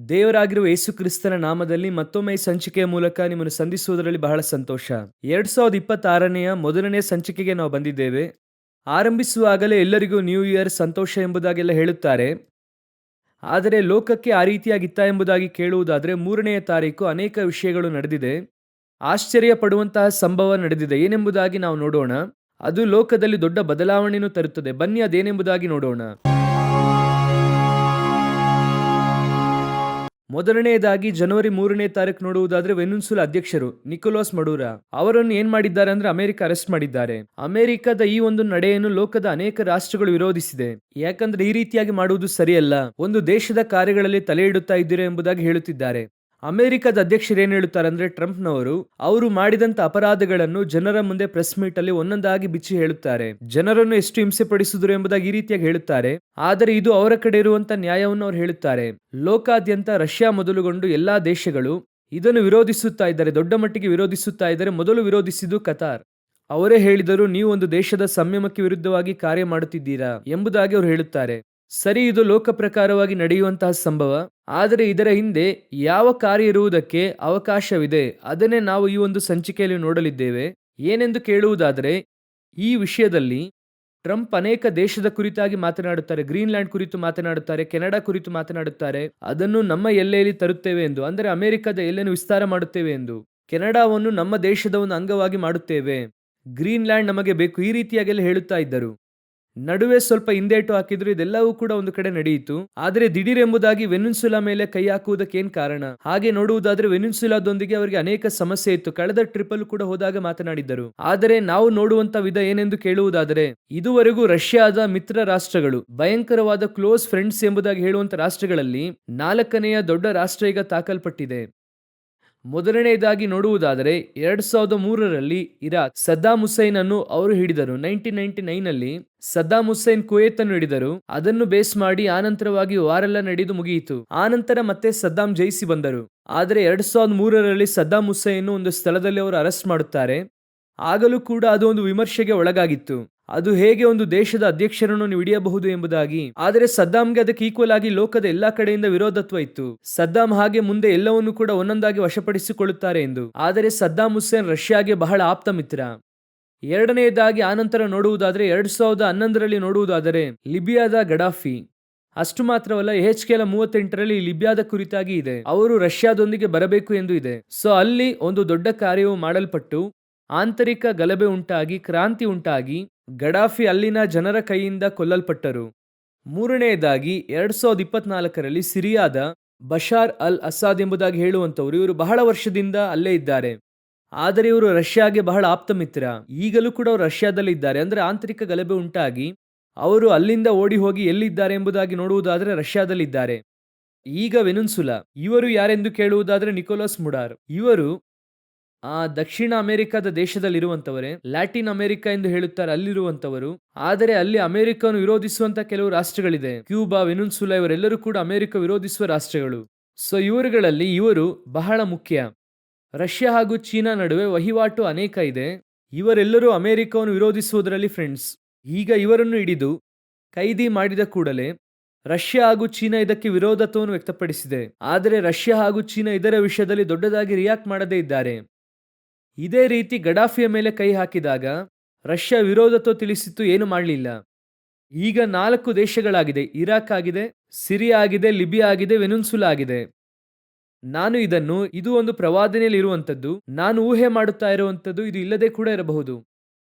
ದೇವರಾಗಿರುವ ಯೇಸು ಕ್ರಿಸ್ತನ ನಾಮದಲ್ಲಿ ಮತ್ತೊಮ್ಮೆ ಈ ಸಂಚಿಕೆಯ ಮೂಲಕ ನಿಮ್ಮನ್ನು ಸಂಧಿಸುವುದರಲ್ಲಿ ಬಹಳ ಸಂತೋಷ. 2026ನೆಯ ಮೊದಲನೇ ಸಂಚಿಕೆಗೆ ನಾವು ಬಂದಿದ್ದೇವೆ. ಆರಂಭಿಸುವಾಗಲೇ ಎಲ್ಲರಿಗೂ ನ್ಯೂ ಇಯರ್ ಸಂತೋಷ ಎಂಬುದಾಗೆಲ್ಲ ಹೇಳುತ್ತಾರೆ. ಆದರೆ ಲೋಕಕ್ಕೆ ಆ ರೀತಿಯಾಗಿತ್ತ ಎಂಬುದಾಗಿ ಕೇಳುವುದಾದರೆ 3ನೇ ತಾರೀಕು ಅನೇಕ ವಿಷಯಗಳು ನಡೆದಿದೆ. ಆಶ್ಚರ್ಯ ಪಡುವಂತಹ ಸಂಭವ ನಡೆದಿದೆ. ಏನೆಂಬುದಾಗಿ ನಾವು ನೋಡೋಣ. ಅದು ಲೋಕದಲ್ಲಿ ದೊಡ್ಡ ಬದಲಾವಣೆಯನ್ನು ತರುತ್ತದೆ. ಬನ್ನಿ ಅದೇನೆಂಬುದಾಗಿ ನೋಡೋಣ. ಮೊದಲನೆಯದಾಗಿ ಜನವರಿ 3ನೇ ತಾರೀಕು ನೋಡುವುದಾದ್ರೆ ವೆನಿನ್ಸುಲಾ ಅಧ್ಯಕ್ಷರು ನಿಕೋಲಸ್ ಮಡೂರಾ ಅವರನ್ನು ಏನ್ ಮಾಡಿದ್ದಾರೆ ಅಂದ್ರೆ ಅಮೆರಿಕ ಅರೆಸ್ಟ್ ಮಾಡಿದ್ದಾರೆ. ಅಮೆರಿಕದ ಈ ಒಂದು ನಡೆಯನ್ನು ಲೋಕದ ಅನೇಕ ರಾಷ್ಟ್ರಗಳು ವಿರೋಧಿಸಿದೆ. ಯಾಕಂದ್ರೆ ಈ ರೀತಿಯಾಗಿ ಮಾಡುವುದು ಸರಿಯಲ್ಲ, ಒಂದು ದೇಶದ ಕಾರ್ಯಗಳಲ್ಲಿ ತಲೆ ಇಡುತ್ತಾ ಇದ್ದೀರಾ ಎಂಬುದಾಗಿ ಹೇಳುತ್ತಿದ್ದಾರೆ. ಅಮೆರಿಕದ ಅಧ್ಯಕ್ಷರು ಏನ್ ಹೇಳುತ್ತಾರೆ ಅಂದ್ರೆ ಟ್ರಂಪ್ನವರು ಅವರು ಮಾಡಿದಂತ ಅಪರಾಧಗಳನ್ನು ಜನರ ಮುಂದೆ ಪ್ರೆಸ್ ಮೀಟ್ ಅಲ್ಲಿ ಒಂದೊಂದಾಗಿ ಬಿಚ್ಚಿ ಹೇಳುತ್ತಾರೆ. ಜನರನ್ನು ಎಷ್ಟು ಹಿಂಸೆ ಪಡಿಸಿದ್ರು ಎಂಬುದಾಗಿ ಈ ರೀತಿಯಾಗಿ ಹೇಳುತ್ತಾರೆ. ಆದರೆ ಇದು ಅವರ ಕಡೆ ಇರುವಂತ ನ್ಯಾಯವನ್ನು ಅವರು ಹೇಳುತ್ತಾರೆ. ಲೋಕಾದ್ಯಂತ ರಷ್ಯಾ ಮೊದಲುಗೊಂಡು ಎಲ್ಲಾ ದೇಶಗಳು ಇದನ್ನು ವಿರೋಧಿಸುತ್ತಾ ಇದ್ದಾರೆ, ದೊಡ್ಡ ಮಟ್ಟಿಗೆ ವಿರೋಧಿಸುತ್ತಾ ಇದ್ದಾರೆ. ಮೊದಲು ವಿರೋಧಿಸಿದ್ದು ಕತಾರ್. ಅವರೇ ಹೇಳಿದರು, ನೀವು ಒಂದು ದೇಶದ ಸಂಯಮಕ್ಕೆ ವಿರುದ್ಧವಾಗಿ ಕಾರ್ಯ ಮಾಡುತ್ತಿದ್ದೀರಾ ಎಂಬುದಾಗಿ ಅವರು ಹೇಳುತ್ತಾರೆ. ಸರಿ, ಇದು ಲೋಕ ಪ್ರಕಾರವಾಗಿ ನಡೆಯುವಂತಹ ಸಂಭವ. ಆದರೆ ಇದರ ಹಿಂದೆ ಯಾವ ಕಾರ್ಯ ಇರುವುದಕ್ಕೆ ಅವಕಾಶವಿದೆ ಅದನ್ನೇ ನಾವು ಈ ಒಂದು ಸಂಚಿಕೆಯಲ್ಲಿ ನೋಡಲಿದ್ದೇವೆ. ಏನೆಂದು ಕೇಳುವುದಾದರೆ, ಈ ವಿಷಯದಲ್ಲಿ ಟ್ರಂಪ್ ಅನೇಕ ದೇಶದ ಕುರಿತಾಗಿ ಮಾತನಾಡುತ್ತಾರೆ. ಗ್ರೀನ್ಲ್ಯಾಂಡ್ ಕುರಿತು ಮಾತನಾಡುತ್ತಾರೆ, ಕೆನಡಾ ಕುರಿತು ಮಾತನಾಡುತ್ತಾರೆ. ಅದನ್ನು ನಮ್ಮ ಎಲ್ಲೆಯಲ್ಲಿ ತರುತ್ತೇವೆ ಎಂದು, ಅಂದರೆ ಅಮೆರಿಕದ ಎಲ್ಲೆಯನ್ನು ವಿಸ್ತಾರ ಮಾಡುತ್ತೇವೆ ಎಂದು, ಕೆನಡಾವನ್ನು ನಮ್ಮ ದೇಶದ ಒಂದು ಅಂಗವಾಗಿ ಮಾಡುತ್ತೇವೆ, ಗ್ರೀನ್ಲ್ಯಾಂಡ್ ನಮಗೆ ಬೇಕು, ಈ ರೀತಿಯಾಗೆಲ್ಲ ಹೇಳುತ್ತಾ ಇದ್ದರು. ನಡುವೆ ಸ್ವಲ್ಪ ಹಿಂದೇಟು ಹಾಕಿದ್ರು. ಇದೆಲ್ಲವೂ ಕೂಡ ಒಂದು ಕಡೆ ನಡೆಯಿತು. ಆದರೆ ದಿಢೀರ್ ಎಂಬುದಾಗಿ ವೆನಿನ್ಸುಲಾ ಮೇಲೆ ಕೈ ಹಾಕುವುದಕ್ಕೆ ಏನ್ ಕಾರಣ? ಹಾಗೆ ನೋಡುವುದಾದ್ರೆ ವೆನಿನ್ಸುಲಾದೊಂದಿಗೆ ಅವರಿಗೆ ಅನೇಕ ಸಮಸ್ಯೆ ಇತ್ತು. ಕಳೆದ ಟ್ರಿಪ್ ಅಲ್ಲೂ ಕೂಡ ಹೋದಾಗ ಮಾತನಾಡಿದ್ದರು. ಆದರೆ ನಾವು ನೋಡುವಂತ ವಿಧ ಏನೆಂದು ಕೇಳುವುದಾದರೆ, ಇದುವರೆಗೂ ರಷ್ಯಾದ ಮಿತ್ರ ರಾಷ್ಟ್ರಗಳು, ಭಯಂಕರವಾದ ಕ್ಲೋಸ್ ಫ್ರೆಂಡ್ಸ್ ಎಂಬುದಾಗಿ ಹೇಳುವಂತ ರಾಷ್ಟ್ರಗಳಲ್ಲಿ 4ನೆಯ ದೊಡ್ಡ ರಾಷ್ಟ್ರ ಈಗ ತಾಕಲ್ಪಟ್ಟಿದೆ. ಮೊದಲನೆಯದಾಗಿ ನೋಡುವುದಾದರೆ 2003ರಲ್ಲಿ ಇರಾಕ್ ಸದ್ದಾಂ ಹುಸೈನ್ ಅನ್ನು ಅವರು ಹಿಡಿದರು. 1999ನಲ್ಲಿ ಸದ್ದಾಂ ಹುಸೈನ್ ಕುವೈತ್ ಅನ್ನು ಹಿಡಿದರು. ಅದನ್ನು ಬೇಸ್ ಮಾಡಿ ಆನಂತರವಾಗಿ ವಾರೆಲ್ಲ ನಡೆದು ಮುಗಿಯಿತು. ಆನಂತರ ಮತ್ತೆ ಸದ್ದಾಂ ಜಯಿಸಿ ಬಂದರು. ಆದರೆ 2003ರಲ್ಲಿ ಸದ್ದಾಂ ಹುಸೈನ್ ಒಂದು ಸ್ಥಳದಲ್ಲಿ ಅವರು ಅರೆಸ್ಟ್ ಮಾಡುತ್ತಾರೆ. ಆಗಲೂ ಕೂಡ ಅದು ಒಂದು ವಿಮರ್ಶೆಗೆ ಒಳಗಾಗಿತ್ತು. ಅದು ಹೇಗೆ ಒಂದು ದೇಶದ ಅಧ್ಯಕ್ಷರನ್ನು ನೀವು ಹಿಡಿಯಬಹುದು ಎಂಬುದಾಗಿ. ಆದರೆ ಸದ್ದಾಂಗೆ ಅದಕ್ಕೆ ಈಕ್ವಲ್ ಆಗಿ ಲೋಕದ ಎಲ್ಲಾ ಕಡೆಯಿಂದ ವಿರೋಧತ್ವ ಇತ್ತು. ಸದ್ದಾಂ ಹಾಗೆ ಮುಂದೆ ಎಲ್ಲವನ್ನು ಕೂಡ ಒಂದೊಂದಾಗಿ ವಶಪಡಿಸಿಕೊಳ್ಳುತ್ತಾರೆ ಎಂದು. ಆದರೆ ಸದ್ದಾಂ ಹುಸೇನ್ ರಷ್ಯಾಗೆ ಬಹಳ ಆಪ್ತ ಮಿತ್ರ. ಎರಡನೆಯದಾಗಿ ಆನಂತರ ನೋಡುವುದಾದರೆ 2011ರಲ್ಲಿ ನೋಡುವುದಾದರೆ ಲಿಬಿಯಾದ ಗಡಾಫಿ. ಅಷ್ಟು ಮಾತ್ರವಲ್ಲ, HKL 38ರಲ್ಲಿ ಲಿಬಿಯಾದ ಕುರಿತಾಗಿ ಇದೆ. ಅವರು ರಷ್ಯಾದೊಂದಿಗೆ ಬರಬೇಕು ಎಂದು ಇದೆ. ಸೊ ಅಲ್ಲಿ ಒಂದು ದೊಡ್ಡ ಕಾರ್ಯವು ಮಾಡಲ್ಪಟ್ಟು ಆಂತರಿಕ ಗಲಭೆ ಉಂಟಾಗಿ, ಕ್ರಾಂತಿ ಉಂಟಾಗಿ, ಗಡಾಫಿ ಅಲ್ಲಿನ ಜನರ ಕೈಯಿಂದ ಕೊಲ್ಲಲ್ಪಟ್ಟರು. ಮೂರನೆಯದಾಗಿ 2024ರಲ್ಲಿ ಸಿರಿಯಾದ ಬಶಾರ್ ಅಲ್ ಅಸಾದ್ ಎಂಬುದಾಗಿ ಹೇಳುವಂತವರು, ಇವರು ಬಹಳ ವರ್ಷದಿಂದ ಅಲ್ಲೇ ಇದ್ದಾರೆ. ಆದರೆ ಇವರು ರಷ್ಯಾಗೆ ಬಹಳ ಆಪ್ತ ಮಿತ್ರ. ಈಗಲೂ ಕೂಡ ಅವರು ರಷ್ಯಾದಲ್ಲಿ ಇದ್ದಾರೆ. ಅಂದ್ರೆ ಆಂತರಿಕ ಗಲಭೆ ಉಂಟಾಗಿ ಅವರು ಅಲ್ಲಿಂದ ಓಡಿ ಹೋಗಿ ಎಲ್ಲಿದ್ದಾರೆ ಎಂಬುದಾಗಿ ನೋಡುವುದಾದರೆ ರಷ್ಯಾದಲ್ಲಿದ್ದಾರೆ. ಈಗ ವೆನಿನ್ಸುಲಾ, ಇವರು ಯಾರೆಂದು ಕೇಳುವುದಾದರೆ ನಿಕೋಲಸ್ ಮುಡಾರ್. ಇವರು ದಕ್ಷಿಣ ಅಮೆರಿಕದ ದೇಶದಲ್ಲಿರುವಂತವರೇ, ಲ್ಯಾಟಿನ್ ಅಮೆರಿಕ ಎಂದು ಹೇಳುತ್ತಾರೆ, ಅಲ್ಲಿರುವಂತವರು. ಆದರೆ ಅಲ್ಲಿ ಅಮೆರಿಕವನ್ನು ವಿರೋಧಿಸುವಂತ ಕೆಲವು ರಾಷ್ಟ್ರಗಳಿದೆ. ಕ್ಯೂಬಾ, ವೆನಿನ್ಸುಲಾ ಇವರೆಲ್ಲರೂ ಕೂಡ ಅಮೆರಿಕ ವಿರೋಧಿಸುವ ರಾಷ್ಟ್ರಗಳು. ಸೊ ಇವರುಗಳಲ್ಲಿ ಇವರು ಬಹಳ ಮುಖ್ಯ. ರಷ್ಯಾ ಹಾಗೂ ಚೀನಾ ನಡುವೆ ವಹಿವಾಟು ಅನೇಕ ಇದೆ. ಇವರೆಲ್ಲರೂ ಅಮೆರಿಕವನ್ನು ವಿರೋಧಿಸುವುದರಲ್ಲಿ ಫ್ರೆಂಡ್ಸ್. ಈಗ ಇವರನ್ನು ಹಿಡಿದು ಕೈದಿ ಮಾಡಿದ ಕೂಡಲೇ ರಷ್ಯಾ ಹಾಗೂ ಚೀನಾ ಇದಕ್ಕೆ ವಿರೋಧತ್ವವನ್ನು ವ್ಯಕ್ತಪಡಿಸಿದೆ. ಆದರೆ ರಷ್ಯಾ ಹಾಗೂ ಚೀನಾ ಇದರ ವಿಷಯದಲ್ಲಿ ದೊಡ್ಡದಾಗಿ ರಿಯಾಕ್ಟ್ ಮಾಡದೇ ಇದ್ದಾರೆ. ಇದೇ ರೀತಿ ಗಡಾಫಿಯ ಮೇಲೆ ಕೈ ಹಾಕಿದಾಗ ರಷ್ಯಾ ವಿರೋಧತ್ವ ತಿಳಿಸಿತ್ತು, ಏನು ಮಾಡಲಿಲ್ಲ. ಈಗ 4 ದೇಶಗಳಾಗಿದೆ. ಇರಾಕ್ ಆಗಿದೆ, ಸಿರಿಯಾ ಆಗಿದೆ, ಲಿಬಿಯಾ ಆಗಿದೆ, ವೆನಿನ್ಸುಲಾ ಆಗಿದೆ. ಇದು ಒಂದು ಪ್ರವಾದನೆಯಲ್ಲಿ ಇರುವಂತದ್ದು, ನಾನು ಊಹೆ ಮಾಡುತ್ತಾ ಇರುವಂತದ್ದು, ಇದು ಇಲ್ಲದೆ ಕೂಡ ಇರಬಹುದು.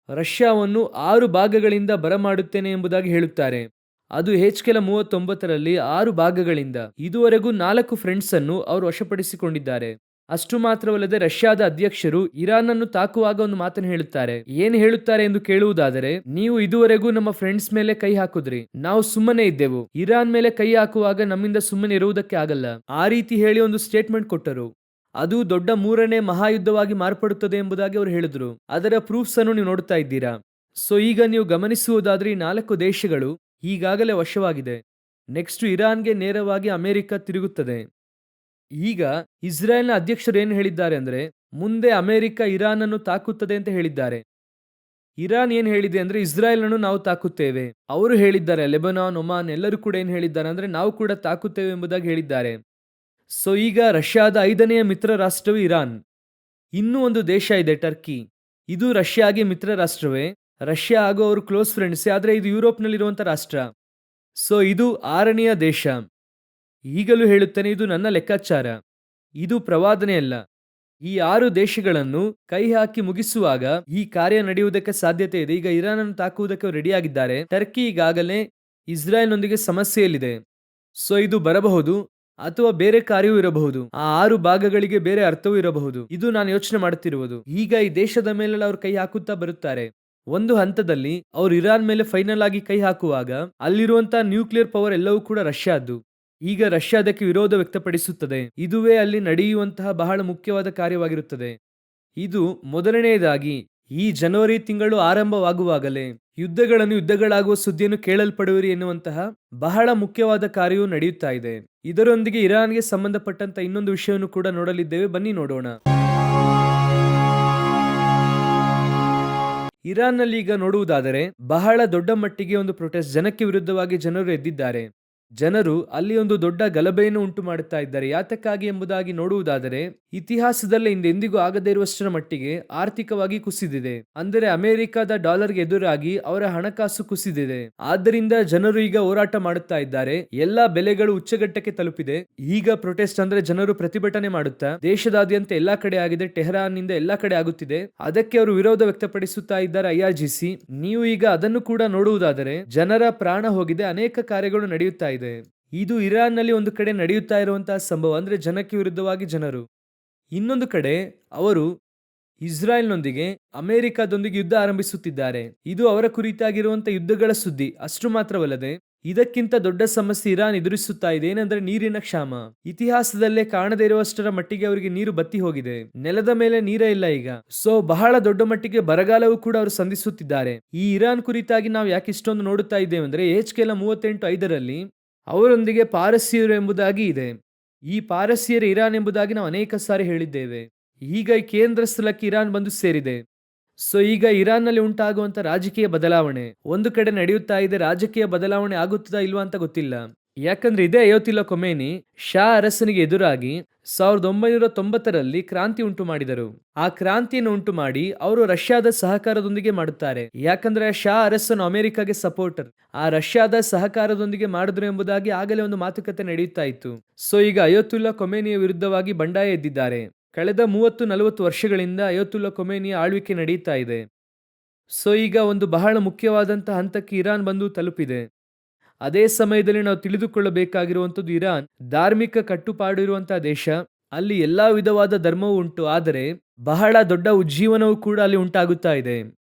ರಷ್ಯಾವನ್ನು 6 ಭಾಗಗಳಿಂದ ಬರಮಾಡುತ್ತೇನೆ ಎಂಬುದಾಗಿ ಹೇಳುತ್ತಾರೆ. ಅದು HKL 39ರಲ್ಲಿ 6 ಭಾಗಗಳಿಂದ. ಇದುವರೆಗೂ 4 ಫ್ರೆಂಡ್ಸ್ ಅನ್ನು ಅವರು ವಶಪಡಿಸಿಕೊಂಡಿದ್ದಾರೆ. ಅಷ್ಟು ಮಾತ್ರವಲ್ಲದೆ ರಷ್ಯಾದ ಅಧ್ಯಕ್ಷರು ಇರಾನ್ ಅನ್ನು ತಾಕುವಾಗ ಒಂದು ಮಾತನ್ನು ಹೇಳುತ್ತಾರೆ. ಏನು ಹೇಳುತ್ತಾರೆ ಎಂದು ಕೇಳುವುದಾದರೆ, ನೀವು ಇದುವರೆಗೂ ನಮ್ಮ ಫ್ರೆಂಡ್ಸ್ ಮೇಲೆ ಕೈ ಹಾಕುದ್ರಿ, ನಾವು ಸುಮ್ಮನೆ ಇದ್ದೆವು. ಇರಾನ್ ಮೇಲೆ ಕೈ ಹಾಕುವಾಗ ನಮ್ಮಿಂದ ಸುಮ್ಮನೆ ಇರುವುದಕ್ಕೆ ಆಗಲ್ಲ. ಆ ರೀತಿ ಹೇಳಿ ಒಂದು ಸ್ಟೇಟ್ಮೆಂಟ್ ಕೊಟ್ಟರು. ಅದು ದೊಡ್ಡ 3ನೇ ಮಹಾಯುದ್ಧವಾಗಿ ಮಾರ್ಪಡುತ್ತದೆ ಎಂಬುದಾಗಿ ಅವರು ಹೇಳಿದ್ರು. ಅದರ ಪ್ರೂಫ್ಸ್ ಅನ್ನು ನೀವು ನೋಡ್ತಾ ಇದ್ದೀರಾ. ಸೊ ಈಗ ನೀವು ಗಮನಿಸುವುದಾದ್ರೆ ಈ 4 ದೇಶಗಳು ಈಗಾಗಲೇ ವಶವಾಗಿದೆ. ನೆಕ್ಸ್ಟ್ ಇರಾನ್ಗೆ ನೇರವಾಗಿ ಅಮೆರಿಕ ತಿರುಗುತ್ತದೆ. ಈಗ ಇಸ್ರೇಲ್ನ ಅಧ್ಯಕ್ಷರು ಏನು ಹೇಳಿದ್ದಾರೆ ಅಂದ್ರೆ, ಮುಂದೆ ಅಮೆರಿಕ ಇರಾನ್ ಅನ್ನು ತಾಕುತ್ತದೆ ಅಂತ ಹೇಳಿದ್ದಾರೆ. ಇರಾನ್ ಏನ್ ಹೇಳಿದೆ ಅಂದ್ರೆ, ಇಸ್ರಾಯೇಲ್ ಅನ್ನು ನಾವು ತಾಕುತ್ತೇವೆ. ಅವರು ಹೇಳಿದ್ದಾರೆ, ಲೆಬನಾನ್, ಒಮಾನ್ ಎಲ್ಲರೂ ಕೂಡ ಏನ್ ಹೇಳಿದ್ದಾರೆ ಅಂದ್ರೆ, ನಾವು ಕೂಡ ತಾಕುತ್ತೇವೆ ಎಂಬುದಾಗಿ ಹೇಳಿದ್ದಾರೆ. ಸೊ ಈಗ ರಷ್ಯಾದ 5ನೆಯ ಮಿತ್ರ ರಾಷ್ಟ್ರವು ಇರಾನ್. ಇನ್ನೂ ಒಂದು ದೇಶ ಇದೆ, ಟರ್ಕಿ. ಇದು ರಷ್ಯಾಗೆ ಮಿತ್ರ ರಾಷ್ಟ್ರವೇ. ರಷ್ಯಾ ಹಾಗೂ ಅವರು ಕ್ಲೋಸ್ ಫ್ರೆಂಡ್ಸ್, ಆದ್ರೆ ಇದು ಯುರೋಪ್ನಲ್ಲಿರುವಂತ ರಾಷ್ಟ್ರ. ಸೊ ಇದು 6ನೆಯ ದೇಶ. ಈಗಲೂ ಹೇಳುತ್ತೇನೆ, ಇದು ನನ್ನ ಲೆಕ್ಕಾಚಾರ, ಇದು ಪ್ರವಾದನೆಯಲ್ಲ. ಈ 6 ದೇಶಗಳನ್ನು ಕೈ ಹಾಕಿ ಮುಗಿಸುವಾಗ ಈ ಕಾರ್ಯ ನಡೆಯುವುದಕ್ಕೆ ಸಾಧ್ಯತೆ ಇದೆ. ಈಗ ಇರಾನ್ ಅನ್ನು ತಾಕುವುದಕ್ಕೆ ರೆಡಿಯಾಗಿದ್ದಾರೆ. ಟರ್ಕಿ ಈಗಾಗಲೇ ಇಸ್ರಾಯೇಲ್ನೊಂದಿಗೆ ಸಮಸ್ಯೆಯಲ್ಲಿದೆ. ಸೊ ಇದು ಬರಬಹುದು ಅಥವಾ ಬೇರೆ ಕಾರ್ಯವೂ ಇರಬಹುದು. ಆ 6 ಭಾಗಗಳಿಗೆ ಬೇರೆ ಅರ್ಥವೂ ಇರಬಹುದು. ಇದು ನಾನು ಯೋಚನೆ ಮಾಡುತ್ತಿರುವುದು. ಈಗ ಈ ದೇಶದ ಮೇಲೆಲ್ಲ ಅವರು ಕೈ ಹಾಕುತ್ತಾ ಬರುತ್ತಾರೆ. ಒಂದು ಹಂತದಲ್ಲಿ ಅವರು ಇರಾನ್ ಮೇಲೆ ಫೈನಲ್ ಆಗಿ ಕೈ ಹಾಕುವಾಗ ಅಲ್ಲಿರುವಂತಹ ನ್ಯೂಕ್ಲಿಯರ್ ಪವರ್ ಎಲ್ಲವೂ ಕೂಡ ರಷ್ಯಾದ್ದು. ಈಗ ರಷ್ಯಾ ಅದಕ್ಕೆ ವಿರೋಧ ವ್ಯಕ್ತಪಡಿಸುತ್ತದೆ. ಇದುವೇ ಅಲ್ಲಿ ನಡೆಯುವಂತಹ ಬಹಳ ಮುಖ್ಯವಾದ ಕಾರ್ಯವಾಗಿರುತ್ತದೆ. ಇದು ಮೊದಲನೆಯದಾಗಿ ಈ ಜನವರಿ ತಿಂಗಳು ಆರಂಭವಾಗುವಾಗಲೇ ಯುದ್ಧಗಳಾಗುವ ಸುದ್ದಿಯನ್ನು ಕೇಳಲ್ಪಡುವಿರಿ ಎನ್ನುವಂತಹ ಬಹಳ ಮುಖ್ಯವಾದ ಕಾರ್ಯವು ನಡೆಯುತ್ತಾ ಇದೆ. ಇದರೊಂದಿಗೆ ಇರಾನ್ಗೆ ಸಂಬಂಧಪಟ್ಟಂತ ಇನ್ನೊಂದು ವಿಷಯವನ್ನು ಕೂಡ ನೋಡಲಿದ್ದೇವೆ. ಬನ್ನಿ ನೋಡೋಣ. ಇರಾನ್ನಲ್ಲಿ ಈಗ ನೋಡುವುದಾದರೆ ಬಹಳ ದೊಡ್ಡ ಮಟ್ಟಿಗೆ ಒಂದು ಪ್ರೊಟೆಸ್ಟ್, ಜನಕ್ಕೆ ವಿರುದ್ಧವಾಗಿ ಜನರು ಎದ್ದಿದ್ದಾರೆ. ಜನರು ಅಲ್ಲಿ ಒಂದು ದೊಡ್ಡ ಗಲಭೆಯನ್ನು ಉಂಟು ಮಾಡುತ್ತಾ ಇದ್ದಾರೆ. ಯಾತಕ್ಕಾಗಿ ಎಂಬುದಾಗಿ ನೋಡುವುದಾದರೆ ಇತಿಹಾಸದಲ್ಲೇ ಹಿಂದೆಂದಿಗೂ ಆಗದೇ ಇರುವಷ್ಟರ ಮಟ್ಟಿಗೆ ಆರ್ಥಿಕವಾಗಿ ಕುಸಿದಿದೆ. ಅಂದರೆ ಅಮೆರಿಕದ ಡಾಲರ್ಗೆ ಎದುರಾಗಿ ಅವರ ಹಣಕಾಸು ಕುಸಿದಿದೆ. ಆದ್ದರಿಂದ ಜನರು ಈಗ ಹೋರಾಟ ಮಾಡುತ್ತಾ ಇದ್ದಾರೆ. ಎಲ್ಲಾ ಬೆಲೆಗಳು ಉಚ್ಚಘಟ್ಟಕ್ಕೆ ತಲುಪಿದೆ. ಈಗ ಪ್ರೊಟೆಸ್ಟ್ ಅಂದ್ರೆ ಜನರು ಪ್ರತಿಭಟನೆ ಮಾಡುತ್ತಾ ದೇಶದಾದ್ಯಂತ ಎಲ್ಲಾ ಕಡೆ ಆಗಿದೆ. ಟೆಹರಾನ್ ನಿಂದ ಎಲ್ಲಾ ಕಡೆ ಆಗುತ್ತಿದೆ. ಅದಕ್ಕೆ ಅವರು ವಿರೋಧ ವ್ಯಕ್ತಪಡಿಸುತ್ತಾ ಇದ್ದಾರೆ. IRGC. ನೀವು ಈಗ ಅದನ್ನು ಕೂಡ ನೋಡುವುದಾದರೆ ಜನರ ಪ್ರಾಣ ಹೋಗಿದೆ, ಅನೇಕ ಕಾರ್ಯಗಳು ನಡೆಯುತ್ತಾ ಇದೆ. ಇದು ಇರಾನ್ ನಲ್ಲಿ ಒಂದು ಕಡೆ ನಡೆಯುತ್ತಾ ಇರುವಂತಹ ಸಂಭವ, ಅಂದ್ರೆ ಜನಕ್ಕೆ ವಿರುದ್ಧವಾಗಿ ಜನರು. ಇನ್ನೊಂದು ಕಡೆ ಅವರು ಇಸ್ರಾಯೇಲ್ನೊಂದಿಗೆ ಅಮೆರಿಕದೊಂದಿಗೆ ಯುದ್ಧ ಆರಂಭಿಸುತ್ತಿದ್ದಾರೆ. ಇದು ಅವರ ಕುರಿತಾಗಿರುವಂತಹ ಯುದ್ಧಗಳ ಸುದ್ದಿ. ಅಷ್ಟು ಮಾತ್ರವಲ್ಲದೆ ಇದಕ್ಕಿಂತ ದೊಡ್ಡ ಸಮಸ್ಯೆ ಇರಾನ್ ಎದುರಿಸುತ್ತಾ ಇದೆ. ಏನಂದ್ರೆ ನೀರಿನ ಕ್ಷಾಮ. ಇತಿಹಾಸದಲ್ಲೇ ಕಾಣದೇ ಇರುವಷ್ಟರ ಮಟ್ಟಿಗೆ ಅವರಿಗೆ ನೀರು ಬತ್ತಿ ಹೋಗಿದೆ. ನೆಲದ ಮೇಲೆ ನೀರೇ ಇಲ್ಲ ಈಗ. ಸೊ ಬಹಳ ದೊಡ್ಡ ಮಟ್ಟಿಗೆ ಬರಗಾಲವೂ ಕೂಡ ಅವರು ಸಂಧಿಸುತ್ತಿದ್ದಾರೆ. ಈ ಇರಾನ್ ಕುರಿತಾಗಿ ನಾವು ಯಾಕೆ ಇಷ್ಟೊಂದು ನೋಡುತ್ತಾ ಇದ್ದೇವೆ ಅಂದ್ರೆ HKL 38:5 ಅವರೊಂದಿಗೆ ಪಾರಸಿಯರು ಎಂಬುದಾಗಿ ಇದೆ. ಈ ಪಾರಸಿಯರು ಇರಾನ್ ಎಂಬುದಾಗಿ ನಾವು ಅನೇಕ ಸಾರಿ ಹೇಳಿದ್ದೇವೆ. ಈಗ ಈ ಕೇಂದ್ರ ಸ್ಥಳಕ್ಕೆ ಇರಾನ್ ಬಂದು ಸೇರಿದೆ. ಸೊ ಈಗ ಇರಾನ್ ನಲ್ಲಿ ಉಂಟಾಗುವಂತ ರಾಜಕೀಯ ಬದಲಾವಣೆ ಒಂದು ಕಡೆ ನಡೆಯುತ್ತಾ ಇದೆ. ರಾಜಕೀಯ ಬದಲಾವಣೆ ಆಗುತ್ತದಾ ಇಲ್ವಾ ಅಂತ ಗೊತ್ತಿಲ್ಲ. ಯಾಕಂದ್ರೆ ಇದೇ ಅಯೋತಿಲ್ಲಾ ಖೊಮೇನಿ ಶಾ ಅರಸನಿಗೆ ಎದುರಾಗಿ 1990ರಲ್ಲಿ ಕ್ರಾಂತಿ ಉಂಟು ಮಾಡಿದರು. ಆ ಕ್ರಾಂತಿಯನ್ನು ಉಂಟು ಮಾಡಿ ಅವರು ರಷ್ಯಾದ ಸಹಕಾರದೊಂದಿಗೆ ಮಾಡುತ್ತಾರೆ. ಯಾಕಂದ್ರೆ ಶಾ ಅರಸನು ಅಮೆರಿಕಾಗೆ ಸಪೋರ್ಟರ್. ಆ ರಷ್ಯಾದ ಸಹಕಾರದೊಂದಿಗೆ ಮಾಡಿದ್ರು ಎಂಬುದಾಗಿ ಆಗಲೇ ಒಂದು ಮಾತುಕತೆ ನಡೆಯುತ್ತಾ ಇತ್ತು. ಸೊ ಈಗ ಅಯೋತುಲ್ಲಾ ಖೊಮೇನಿಯ ವಿರುದ್ಧವಾಗಿ ಬಂಡಾಯ ಎದ್ದಿದ್ದಾರೆ. ಕಳೆದ 30-40 ವರ್ಷಗಳಿಂದ ಅಯೋತುಲ್ಲಾ ಖೊಮೇನಿಯ ಆಳ್ವಿಕೆ ನಡೆಯುತ್ತಾ ಇದೆ. ಸೊ ಈಗ ಒಂದು ಬಹಳ ಮುಖ್ಯವಾದಂತಹ ಹಂತಕ್ಕೆ ಇರಾನ್ ಬಂದು ತಲುಪಿದೆ. ಅದೇ ಸಮಯದಲ್ಲಿ ನಾವು ತಿಳಿದುಕೊಳ್ಳಬೇಕಾಗಿರುವಂಥದ್ದು, ಇರಾನ್ ಧಾರ್ಮಿಕ ಕಟ್ಟುಪಾಡು ಇರುವಂತಹ ದೇಶ. ಅಲ್ಲಿ ಎಲ್ಲಾ ವಿಧವಾದ ಧರ್ಮವೂ ಉಂಟು. ಆದರೆ ಬಹಳ ದೊಡ್ಡ ಉಜ್ಜೀವನವೂ ಕೂಡ ಅಲ್ಲಿ ಉಂಟಾಗುತ್ತಾ ಇದೆ.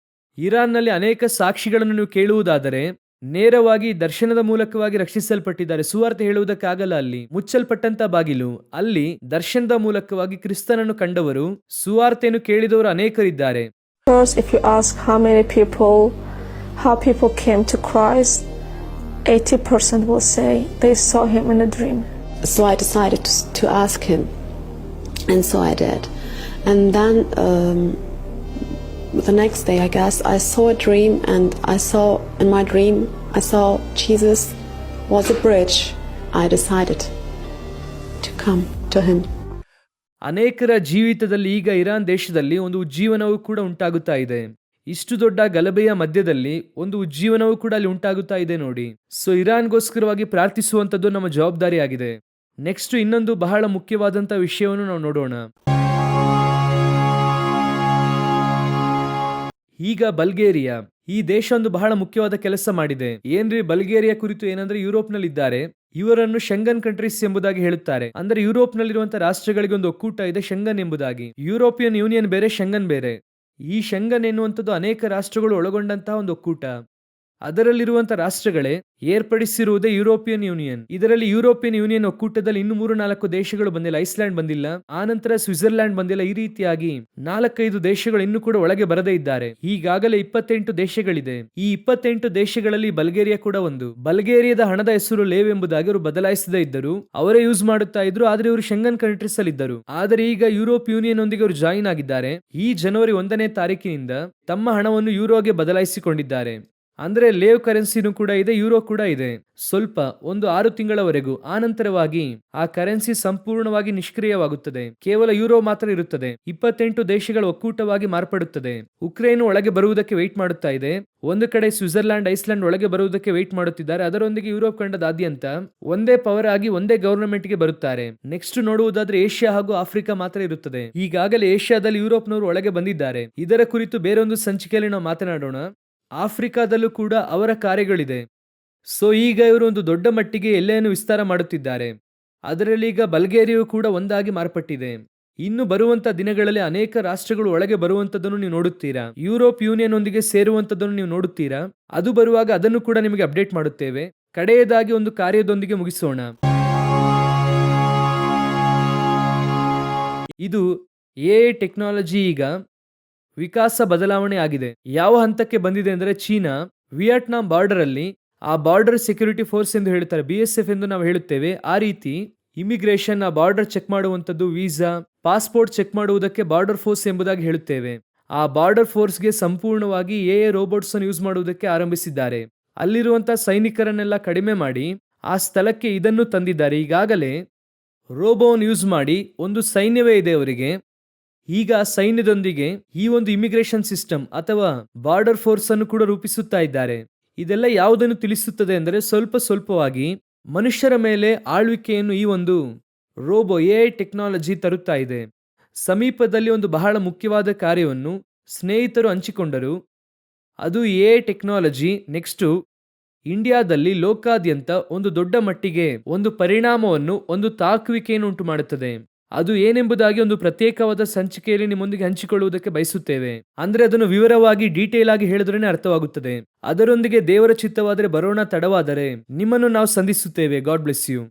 ಇರಾನ್ನಲ್ಲಿ ಅನೇಕ ಸಾಕ್ಷಿಗಳನ್ನು ನೀವು ಕೇಳುವುದಾದರೆ ನೇರವಾಗಿ ದರ್ಶನದ ಮೂಲಕವಾಗಿ ರಕ್ಷಿಸಲ್ಪಟ್ಟಿದ್ದಾರೆ. ಸುವಾರ್ತೆ ಹೇಳುವುದಕ್ಕಾಗಲ್ಲ. ಅಲ್ಲಿ ಮುಚ್ಚಲ್ಪಟ್ಟಂತ ಬಾಗಿಲು. ಅಲ್ಲಿ ದರ್ಶನದ ಮೂಲಕವಾಗಿ ಕ್ರಿಸ್ತನನ್ನು ಕಂಡವರು, ಸುವಾರ್ತೆಯನ್ನು ಕೇಳಿದವರು ಅನೇಕರಿದ್ದಾರೆ. First, if you ask how people came to Christ, 80% will say they saw him in a dream. So I decided to ask him, and so I did. And then the next day, I guess, I saw a dream, and in my dream I saw Jesus was a bridge. I decided to come to him. ಅನೇಕರ ಜೀವಿತದಲ್ಲಿ ಈಗ Iran ದೇಶದಲ್ಲಿ ಒಂದು ಉಜ್ಜೀವನವೂ ಕೂಡ ಉಂಟಾಗುತ್ತಾ ಇದೆ. ಇಷ್ಟು ದೊಡ್ಡ ಗಲಭೆಯ ಮಧ್ಯದಲ್ಲಿ ಒಂದು ಉಜ್ಜೀವನವೂ ಕೂಡ ಅಲ್ಲಿ ಉಂಟಾಗುತ್ತಾ ಇದೆ ನೋಡಿ. ಸೊ ಇರಾನ್ಗೋಸ್ಕರವಾಗಿ ಪ್ರಾರ್ಥಿಸುವಂಥದ್ದು ನಮ್ಮ ಜವಾಬ್ದಾರಿಯಾಗಿದೆ. ನೆಕ್ಸ್ಟ್ ಇನ್ನೊಂದು ಬಹಳ ಮುಖ್ಯವಾದಂತ ವಿಷಯವನ್ನು ನಾವು ನೋಡೋಣ. ಈಗ ಬಲ್ಗೇರಿಯಾ, ಈ ದೇಶ ಒಂದು ಬಹಳ ಮುಖ್ಯವಾದ ಕೆಲಸ ಮಾಡಿದೆ. ಏನ್ರಿ ಬಲ್ಗೇರಿಯಾ ಕುರಿತು ಏನಂದ್ರೆ ಯುರೋಪ್ ನಲ್ಲಿ ಇದ್ದಾರೆ. ಇವರನ್ನು ಶೆಂಗನ್ ಕಂಟ್ರೀಸ್ ಎಂಬುದಾಗಿ ಹೇಳುತ್ತಾರೆ. ಅಂದ್ರೆ ಯುರೋಪ್ ನಲ್ಲಿರುವಂತಹ ರಾಷ್ಟ್ರಗಳಿಗೆ ಒಂದು ಒಕ್ಕೂಟ ಇದೆ, ಶೆಂಗನ್ ಎಂಬುದಾಗಿ. ಯುರೋಪಿಯನ್ ಯೂನಿಯನ್ ಬೇರೆ, ಶೆಂಗನ್ ಬೇರೆ. ಈ ಶೆಂಗನ್ ಎನ್ನುವಂಥದ್ದು ಅನೇಕ ರಾಷ್ಟ್ರಗಳು ಒಳಗೊಂಡಂತಹ ಒಂದು ಒಕ್ಕೂಟ. ಅದರಲ್ಲಿರುವಂತಹ ರಾಷ್ಟ್ರಗಳೇ ಏರ್ಪಡಿಸಿರುವುದೇ ಯುರೋಪಿಯನ್ ಯೂನಿಯನ್. ಇದರಲ್ಲಿ ಯುರೋಪಿಯನ್ ಯೂನಿಯನ್ ಒಕ್ಕೂಟದಲ್ಲಿ ಇನ್ನು 3-4 ದೇಶಗಳು ಬಂದಿಲ್ಲ. ಐಸ್ಲ್ಯಾಂಡ್ ಬಂದಿಲ್ಲ, ಆನಂತರ ಸ್ವಿಟ್ಜರ್ಲ್ಯಾಂಡ್ ಬಂದಿಲ್ಲ. ಈ ರೀತಿಯಾಗಿ 4-5 ದೇಶಗಳು ಇನ್ನೂ ಕೂಡ ಒಳಗೆ ಬರದೇ ಇದ್ದಾರೆ. ಈಗಾಗಲೇ 28 ದೇಶಗಳಿದೆ. ಈ 28 ದೇಶಗಳಲ್ಲಿ ಬಲ್ಗೇರಿಯಾ ಕೂಡ ಒಂದು. ಬಲ್ಗೇರಿಯಾದ ಹಣದ ಹೆಸರು ಲೇವ್ ಎಂಬುದಾಗಿ ಅವರು ಬದಲಾಯಿಸದೇ ಇದ್ದರು. ಅವರೇ ಯೂಸ್ ಮಾಡುತ್ತಾ ಇದ್ರು. ಆದ್ರೆ ಇವರು ಶೆಂಗನ್ ಕಂಟ್ರೀಸ್ ಅಲ್ಲಿ ಇದ್ದರು. ಆದರೆ ಈಗ ಯುರೋಪ್ ಯೂನಿಯನ್ ಒಂದಿಗೆ ಅವರು ಜಾಯಿನ್ ಆಗಿದ್ದಾರೆ. ಈ ಜನವರಿ 1ನೇ ತಾರೀಕಿನಿಂದ ತಮ್ಮ ಹಣವನ್ನು ಯೂರೋಗೆ ಬದಲಾಯಿಸಿಕೊಂಡಿದ್ದಾರೆ. ಅಂದ್ರೆ ಲೇವ್ ಕರೆನ್ಸಿನೂ ಕೂಡ ಇದೆ, ಯೂರೋ ಕೂಡ ಇದೆ. ಸ್ವಲ್ಪ ಒಂದು 6 ತಿಂಗಳವರೆಗೂ. ಆನಂತರವಾಗಿ ಆ ಕರೆನ್ಸಿ ಸಂಪೂರ್ಣವಾಗಿ ನಿಷ್ಕ್ರಿಯವಾಗುತ್ತದೆ. ಕೇವಲ ಯೂರೋ ಮಾತ್ರ ಇರುತ್ತದೆ. 28 ದೇಶಗಳ ಒಕ್ಕೂಟವಾಗಿ ಮಾರ್ಪಡುತ್ತದೆ. ಉಕ್ರೇನ್ ಒಳಗೆ ಬರುವುದಕ್ಕೆ ವೆಯ್ಟ್ ಮಾಡುತ್ತಾ ಇದೆ. ಒಂದು ಕಡೆ ಸ್ವಿಟ್ಜರ್ಲ್ಯಾಂಡ್, ಐಸ್ಲ್ಯಾಂಡ್ ಒಳಗೆ ಬರುವುದಕ್ಕೆ ವೆಯ್ಟ್ ಮಾಡುತ್ತಿದ್ದಾರೆ. ಅದರೊಂದಿಗೆ ಯುರೋಪ್ ಖಂಡದಾದ್ಯಂತ ಒಂದೇ ಪವರ್ ಆಗಿ ಒಂದೇ ಗವರ್ನಮೆಂಟ್ ಗೆ ಬರುತ್ತಾರೆ. ನೆಕ್ಸ್ಟ್ ನೋಡುವುದಾದ್ರೆ ಏಷ್ಯಾ ಹಾಗೂ ಆಫ್ರಿಕಾ ಮಾತ್ರ ಇರುತ್ತದೆ. ಈಗಾಗಲೇ ಏಷ್ಯಾದಲ್ಲಿ ಯುರೋಪ್ನವರು ಒಳಗೆ ಬಂದಿದ್ದಾರೆ. ಇದರ ಕುರಿತು ಬೇರೊಂದು ಸಂಚಿಕೆಯಲ್ಲಿ ನಾವು ಮಾತನಾಡೋಣ. ಆಫ್ರಿಕಾದಲ್ಲೂ ಕೂಡ ಅವರ ಕಾರ್ಯಗಳಿದೆ. ಸೊ ಈಗ ಇವರು ಒಂದು ದೊಡ್ಡ ಮಟ್ಟಿಗೆ ಎಲ್ಲೆಯನ್ನು ವಿಸ್ತಾರ ಮಾಡುತ್ತಿದ್ದಾರೆ. ಅದರಲ್ಲಿ ಈಗ ಬಲ್ಗೇರಿಯಾ ಕೂಡ ಒಂದಾಗಿ ಮಾರ್ಪಟ್ಟಿದೆ. ಇನ್ನು ಬರುವಂತ ದಿನಗಳಲ್ಲಿ ಅನೇಕ ರಾಷ್ಟ್ರಗಳು ಒಳಗೆ ಬರುವಂತದನ್ನು ನೀವು ನೋಡುತ್ತೀರಾ. ಯುರೋಪ್ ಯೂನಿಯನ್ ಒಂದಿಗೆ ಸೇರುವಂತದನ್ನು ನೀವು ನೋಡುತ್ತೀರಾ. ಅದು ಬರುವಾಗ ಅದನ್ನು ಕೂಡ ನಿಮಗೆ ಅಪ್ಡೇಟ್ ಮಾಡುತ್ತೇವೆ. ಕಡೆಯದಾಗಿ ಒಂದು ಕಾರ್ಯದೊಂದಿಗೆ ಮುಗಿಸೋಣ. ಇದು ಎಐ ಟೆಕ್ನಾಲಜಿ ಈಗ ವಿಕಾಸ ಬದಲಾವಣೆ ಆಗಿದೆ. ಯಾವ ಹಂತಕ್ಕೆ ಬಂದಿದೆ ಅಂದರೆ ಚೀನಾ ವಿಯೆಟ್ನಾಂ ಬಾರ್ಡರ್ ಅಲ್ಲಿ, ಆ ಬಾರ್ಡರ್ ಸೆಕ್ಯೂರಿಟಿ ಫೋರ್ಸ್ ಎಂದು ಹೇಳ್ತಾರೆ, BSF ಎಂದು ನಾವು ಹೇಳುತ್ತೇವೆ. ಆ ರೀತಿ ಇಮಿಗ್ರೇಷನ್, ಆ ಬಾರ್ಡರ್ ಚೆಕ್ ಮಾಡುವಂಥದ್ದು, ವೀಸಾ, ಪಾಸ್ಪೋರ್ಟ್ ಚೆಕ್ ಮಾಡುವುದಕ್ಕೆ ಬಾರ್ಡರ್ ಫೋರ್ಸ್ ಎಂಬುದಾಗಿ ಹೇಳುತ್ತೇವೆ. ಆ ಬಾರ್ಡರ್ ಫೋರ್ಸ್ಗೆ ಸಂಪೂರ್ಣವಾಗಿ ಎಐ ರೋಬೋಟ್ಸ್ ಅನ್ನು ಯೂಸ್ ಮಾಡುವುದಕ್ಕೆ ಆರಂಭಿಸಿದ್ದಾರೆ. ಅಲ್ಲಿರುವಂತಹ ಸೈನಿಕರನ್ನೆಲ್ಲ ಕಡಿಮೆ ಮಾಡಿ ಆ ಸ್ಥಳಕ್ಕೆ ಇದನ್ನು ತಂದಿದ್ದಾರೆ. ಈಗಾಗಲೇ ರೋಬೋವನ್ನು ಯೂಸ್ ಮಾಡಿ ಒಂದು ಸೈನ್ಯವೇ ಇದೆ ಅವರಿಗೆ. ಈಗ ಸೈನ್ಯದೊಂದಿಗೆ ಈ ಒಂದು ಇಮಿಗ್ರೇಷನ್ ಸಿಸ್ಟಮ್ ಅಥವಾ ಬಾರ್ಡರ್ ಫೋರ್ಸ್ ಅನ್ನು ಕೂಡ ರೂಪಿಸುತ್ತಾ ಇದ್ದಾರೆ. ಇದೆಲ್ಲ ಯಾವುದನ್ನು ತಿಳಿಸುತ್ತದೆ ಅಂದರೆ ಸ್ವಲ್ಪ ಸ್ವಲ್ಪವಾಗಿ ಮನುಷ್ಯರ ಮೇಲೆ ಆಳ್ವಿಕೆಯನ್ನು ಈ ಒಂದು ರೋಬೋ ಎಐ ಟೆಕ್ನಾಲಜಿ ತರುತ್ತಾ ಇದೆ. ಸಮೀಪದಲ್ಲಿ ಒಂದು ಬಹಳ ಮುಖ್ಯವಾದ ಕಾರ್ಯವನ್ನು ಸ್ನೇಹಿತರು ಹಂಚಿಕೊಂಡರು. ಅದು ಎಐ ಟೆಕ್ನಾಲಜಿ ನೆಕ್ಸ್ಟು ಇಂಡಿಯಾದಲ್ಲಿ ಲೋಕಾದ್ಯಂತ ಒಂದು ದೊಡ್ಡ ಮಟ್ಟಿಗೆ ಒಂದು ಪರಿಣಾಮವನ್ನು, ಒಂದು ತಾಕುವಿಕೆಯನ್ನು ಉಂಟು ಮಾಡುತ್ತದೆ. ಅದು ಏನೆಂಬುದಾಗಿ ಒಂದು ಪ್ರತ್ಯೇಕವಾದ ಸಂಚಿಕೆಯಲ್ಲಿ ನಿಮ್ಮೊಂದಿಗೆ ಹಂಚಿಕೊಳ್ಳುವುದಕ್ಕೆ ಬಯಸುತ್ತೇವೆ. ಅಂದ್ರೆ ಅದನ್ನು ವಿವರವಾಗಿ ಡೀಟೇಲ್ ಆಗಿ ಹೇಳಿದ್ರೇನೆ ಅರ್ಥವಾಗುತ್ತದೆ. ಅದರೊಂದಿಗೆ ದೇವರ ಚಿತ್ತವಾದರೆ ಬರೋಣ, ತಡವಾದರೆ ನಿಮ್ಮನ್ನು ನಾವು ಸಂಧಿಸುತ್ತೇವೆ. God bless you.